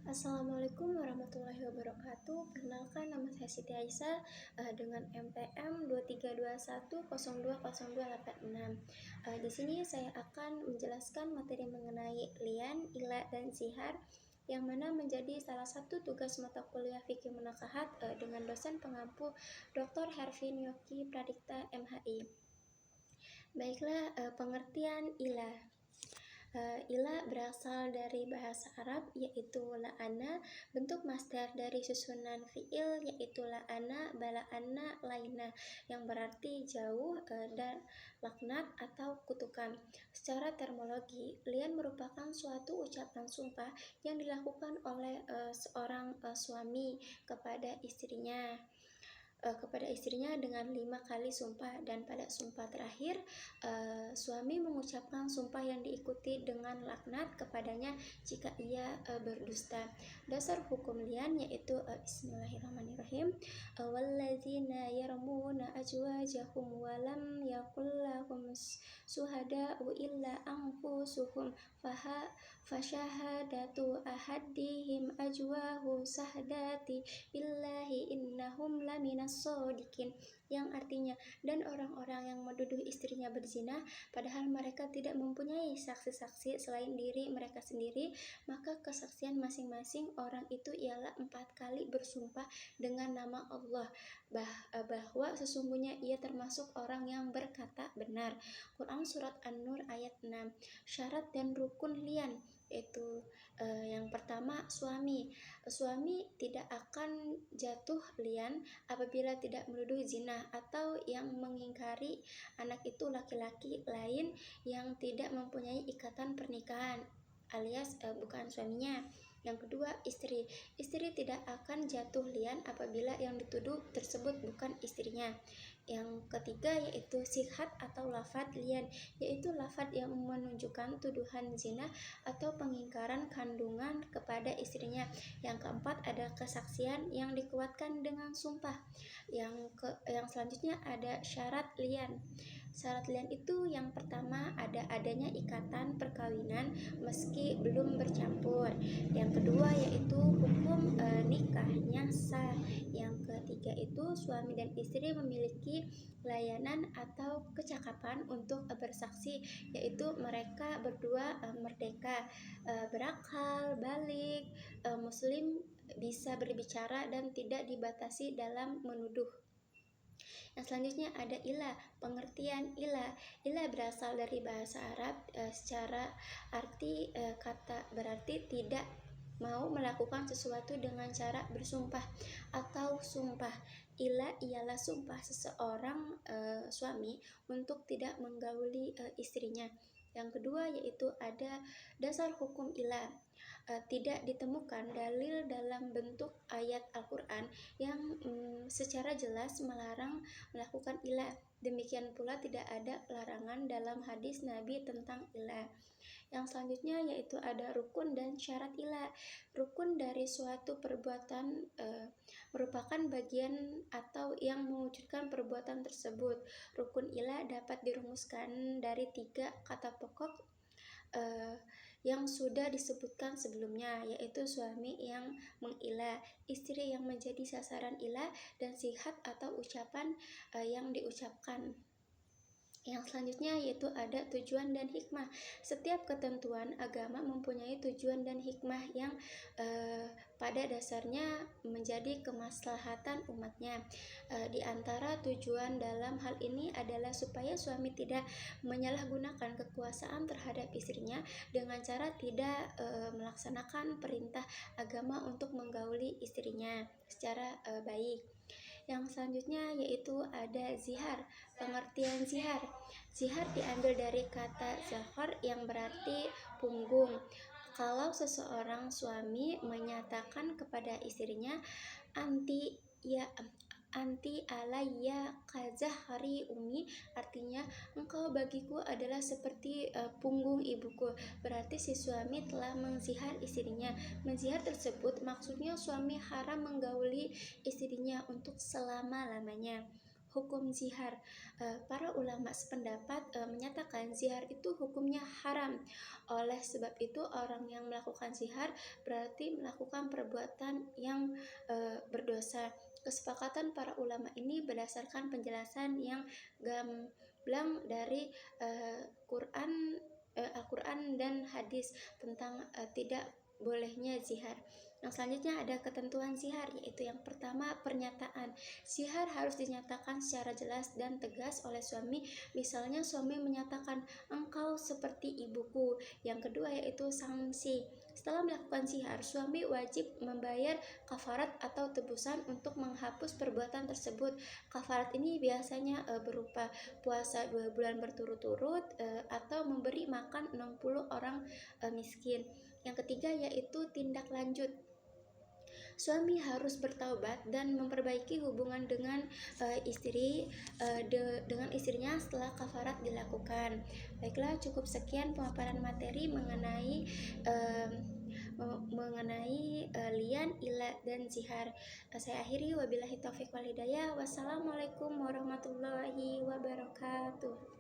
Assalamualaikum warahmatullahi wabarakatuh. Perkenalkan, nama saya Siti Aisyah dengan NPM 2321020286. Di sini saya akan menjelaskan materi mengenai lian, ila, dan zihar, yang mana menjadi salah satu tugas mata kuliah fikih munakahat dengan dosen pengampu Dr. Hervin Yoki Pradikta MHI. Baiklah, pengertian ila. Ila berasal dari bahasa Arab yaitu la'ana, bentuk masdar dari susunan fiil yaitu la'ana, bala'ana, laina, yang berarti jauh dan laknat atau kutukan. Secara terminologi, lian merupakan suatu ucapan sumpah yang dilakukan oleh seorang suami kepada istrinya dengan 5 kali sumpah, dan pada sumpah terakhir suami mengucapkan sumpah yang diikuti dengan laknat kepadanya jika ia berdusta. Dasar hukum lian yaitu Bismillahirrahmanirrahim, walladzina yarmuna ajwajahum walam yakul lahum suhada'u illa anfusuhum fasyahadatu ahadihim ajwahu sahdati billahi innahum laminas shodiqin, yang artinya, dan orang-orang yang menuduh istrinya berzina padahal mereka tidak mempunyai saksi-saksi selain diri mereka sendiri, maka kesaksian masing-masing orang itu ialah 4 kali bersumpah dengan nama Allah bahwa sesungguhnya ia termasuk orang yang berkata benar. Quran Surat An-Nur ayat 6. Syarat dan rukun lian yaitu yang pertama, suami tidak akan jatuh lian apabila tidak menuduh zina atau yang mengingkari anak itu laki-laki lain yang tidak mempunyai ikatan pernikahan alias bukan suaminya. Yang kedua, istri tidak akan jatuh lian apabila yang dituduh tersebut bukan istrinya. Yang ketiga yaitu sihat atau lafadz lian, yaitu lafadz yang menunjukkan tuduhan zina atau pengingkaran kandungan kepada istrinya. Yang keempat, ada kesaksian yang dikuatkan dengan sumpah. Yang selanjutnya ada syarat lian. Syarat lian itu yang pertama adanya ikatan perkawinan meski belum bercampur. Yang kedua yaitu hukum nikahnya sah. Yang ketiga itu suami dan istri memiliki layanan atau kecakapan untuk bersaksi, yaitu mereka berdua merdeka, berakal, balik, muslim, bisa berbicara dan tidak dibatasi dalam menuduh. Yang selanjutnya ada ila. Pengertian ila berasal dari bahasa Arab, secara arti kata berarti tidak mau melakukan sesuatu dengan cara bersumpah atau sumpah. Ila ialah sumpah seseorang suami untuk tidak menggauli istrinya. Yang kedua yaitu ada dasar hukum ila. Tidak ditemukan dalil dalam bentuk ayat Al-Quran yang secara jelas melarang melakukan ila. Demikian pula tidak ada larangan dalam hadis Nabi tentang ila. Yang selanjutnya yaitu ada rukun dan syarat ila. Rukun dari suatu perbuatan merupakan bagian atau yang mewujudkan perbuatan tersebut. Rukun ila dapat dirumuskan dari 3 kata pokok yang sudah disebutkan sebelumnya, yaitu suami yang mengila, istri yang menjadi sasaran ila, dan sihat atau ucapan yang diucapkan. Yang selanjutnya yaitu ada tujuan dan hikmah. Setiap ketentuan agama mempunyai tujuan dan hikmah yang pada dasarnya menjadi kemaslahatan umatnya. Di antara tujuan dalam hal ini adalah supaya suami tidak menyalahgunakan kekuasaan terhadap istrinya dengan cara tidak melaksanakan perintah agama untuk menggauli istrinya secara baik. Yang selanjutnya yaitu ada zihar. Pengertian zihar. Zihar diambil dari kata zahar yang berarti punggung. Kalau seseorang suami menyatakan kepada istrinya, anti alayya kazahari umi, artinya engkau bagiku adalah seperti punggung ibuku, berarti si suami telah menzihar istrinya. Menzihar tersebut maksudnya suami haram menggauli istrinya untuk selama-lamanya. hukum zihar. Para ulama sependapat menyatakan zihar itu hukumnya haram. Oleh sebab itu orang yang melakukan zihar berarti melakukan perbuatan yang berdosa. Kesepakatan para ulama ini berdasarkan penjelasan yang gamblang dari Al-Quran dan hadis tentang tidak bolehnya zihar. Yang selanjutnya ada ketentuan zihar, yaitu yang pertama pernyataan. Zihar harus dinyatakan secara jelas dan tegas oleh suami. Misalnya suami menyatakan engkau seperti ibuku. Yang kedua yaitu sanksi. Setelah melakukan zihar, suami wajib membayar kafarat atau tebusan untuk menghapus perbuatan tersebut. Kafarat ini biasanya berupa puasa 2 bulan berturut-turut atau memberi makan 60 orang miskin. Yang ketiga yaitu tindak lanjut. Suami harus bertaubat dan memperbaiki hubungan dengan dengan istrinya setelah kafarat dilakukan. Baiklah, cukup sekian pemaparan materi mengenai lian, ila, dan zihar. Saya akhiri, wabillahi taufiq wal hidayah. Wassalamualaikum warahmatullahi wabarakatuh.